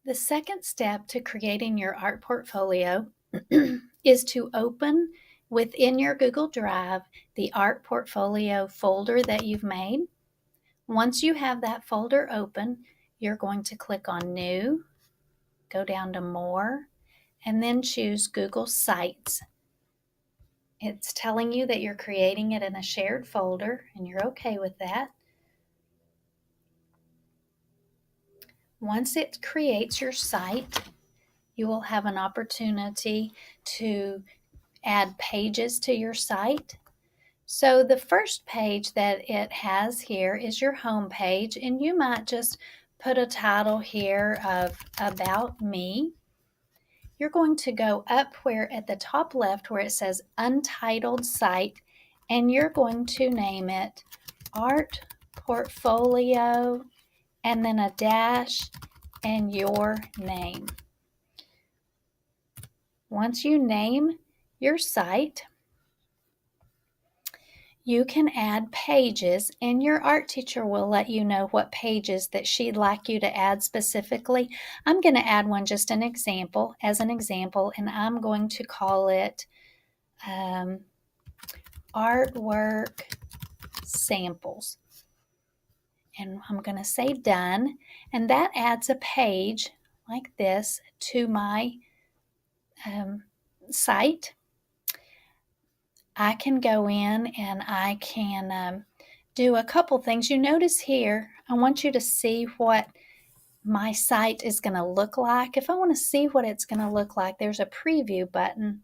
The second step to creating your art portfolio is to open within your Google Drive the art portfolio folder that you've made. Once you have that folder open, you're going to click on New, go down to More, and then choose Google Sites. It's telling you that you're creating it in a shared folder, and you're okay with that. Once it creates your site, you will have an opportunity to add pages to your site. So the first page that it has here is your home page, and you might just put a title here of About Me. You're going to go up where at the top left where it says Untitled Site, and you're going to name it Art Portfolio and then a dash and your name. Once you name your site, you can add pages, and your art teacher will let you know what pages that she'd like you to add specifically. I'm going to add one just as an example, and I'm going to call it Artwork Samples. And I'm going to say Done, and that adds a page like this to my site. I can go in and I can do a couple things. You notice here, I want you to see what my site is going to look like. If I want to see what it's going to look like, there's a preview button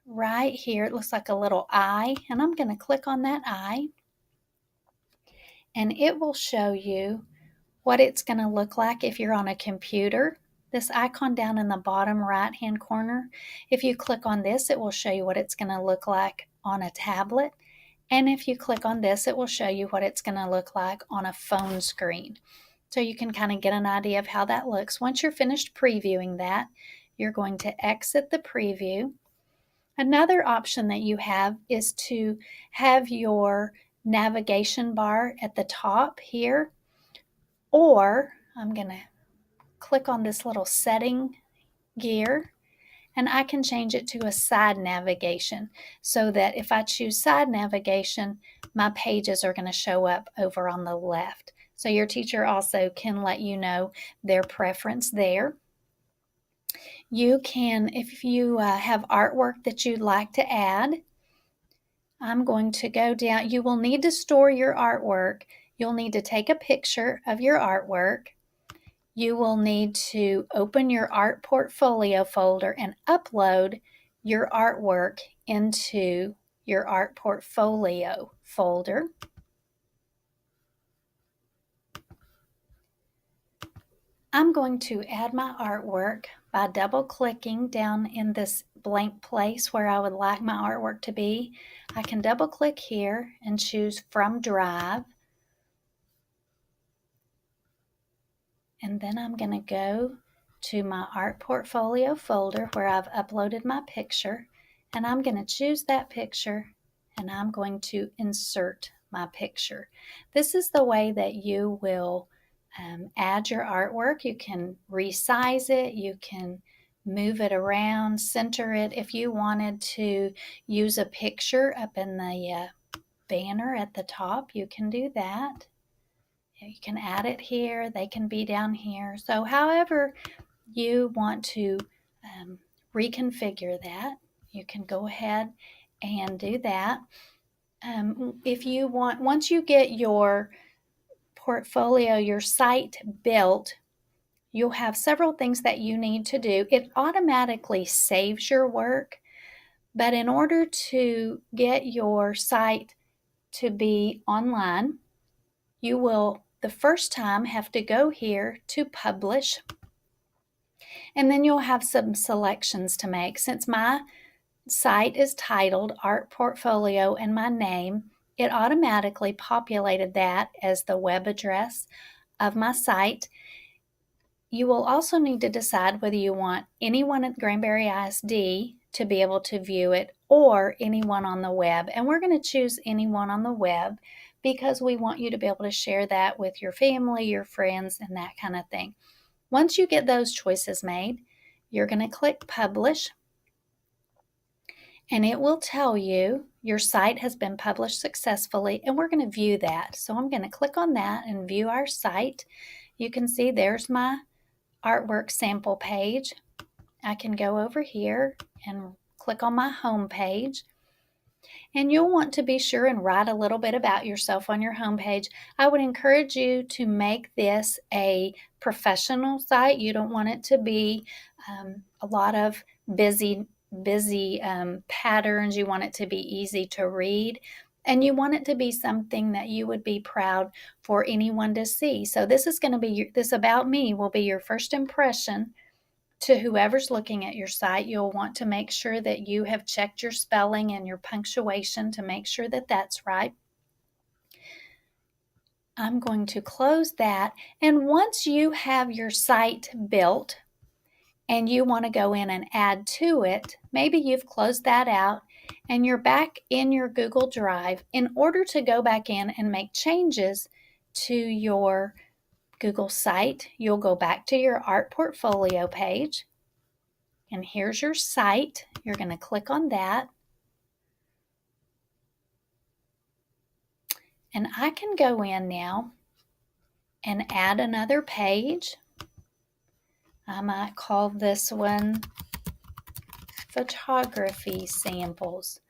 right here. It looks like a little eye, and I'm going to click on that eye, and it will show you what it's going to look like if you're on a computer. This icon down in the bottom right hand corner, if you click on this, it will show you what it's going to look like on a tablet. And if you click on this, it will show you what it's going to look like on a phone screen. So you can kind of get an idea of how that looks. Once you're finished previewing that, you're going to exit the preview. Another option that you have is to have your navigation bar at the top here, or I'm going to click on this little setting gear, and I can change it to a side navigation so that if I choose side navigation, my pages are going to show up over on the left. So your teacher also can let you know their preference there. You can, if you have artwork that you'd like to add, I'm going to go down. You will need to store your artwork. You'll need to take a picture of your artwork. You will need to open your art portfolio folder and upload your artwork into your art portfolio folder. I'm going to add my artwork by double clicking down in this blank place where I would like my artwork to be. I can double click here and choose From Drive. And then I'm going to go to my art portfolio folder where I've uploaded my picture, and I'm going to choose that picture, and I'm going to insert my picture. This is the way that you will add your artwork. You can resize it, you can move it around, center it. If you wanted to use a picture up in the banner at the top, you can do that. You can add it here, they can be down here. So however you want to reconfigure that, you can go ahead and do that. If you want, once you get your portfolio, your site built, you'll have several things that you need to do. It automatically saves your work, but in order to get your site to be online, you will the first time have to go here to publish, and then you'll have some selections to make. Since my site is titled Art Portfolio and my name, it automatically populated that as the web address of my site. You will also need to decide whether you want anyone at Granbury ISD to be able to view it or anyone on the web. And we're going to choose anyone on the web because we want you to be able to share that with your family, your friends, and that kind of thing. Once you get those choices made, you're going to click Publish, and it will tell you your site has been published successfully, and we're going to view that. So I'm going to click on that and view our site. You can see there's my artwork sample page. I can go over here and click on my home page. And you'll want to be sure and write a little bit about yourself on your home page. I would encourage you to make this a professional site. You don't want it to be a lot of busy patterns. You want it to be easy to read. And you want it to be something that you would be proud for anyone to see. So this is going to be, this About Me will be your first impression to whoever's looking at your site. You'll want to make sure that you have checked your spelling and your punctuation to make sure that that's right. I'm going to close that. And once you have your site built and you want to go in and add to it, maybe you've closed that out and you're back in your Google Drive. In order to go back in and make changes to your Google site, you'll go back to your art portfolio page. And here's your site. You're going to click on that. And I can go in now and add another page. I might call this one Photography Samples.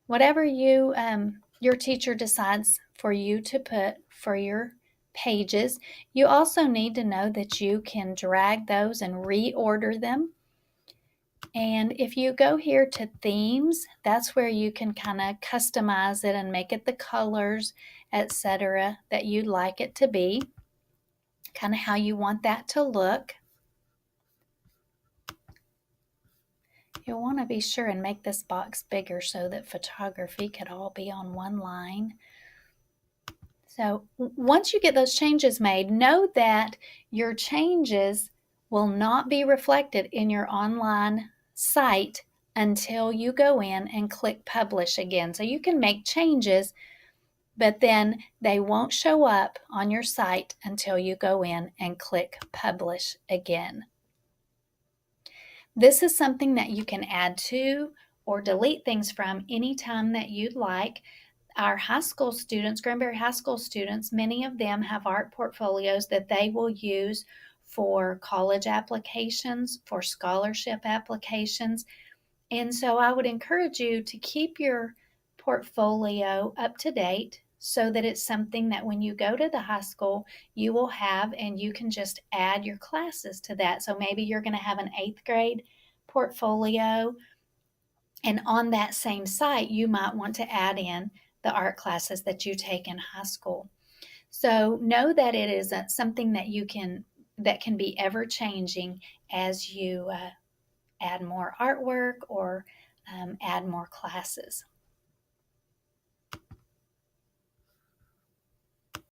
Whatever your teacher decides for you to put for your pages. You also need to know that you can drag those and reorder them. And if you go here to themes, that's where you can kind of customize it and make it the colors, etc., that you'd like it to be, kind of how you want that to look. You'll want to be sure and make this box bigger so that photography could all be on one line. So once you get those changes made, know that your changes will not be reflected in your online site until you go in and click Publish again. So you can make changes, but then they won't show up on your site until you go in and click Publish again. This is something that you can add to or delete things from anytime that you'd like. Our high school students, Granbury High School students, many of them have art portfolios that they will use for college applications, for scholarship applications. And so I would encourage you to keep your portfolio up to date so that it's something that when you go to the high school, you will have, and you can just add your classes to that. So maybe you're going to have an 8th grade portfolio, and on that same site, you might want to add in the art classes that you take in high school. So know that it is something that can be ever changing as you add more artwork or add more classes.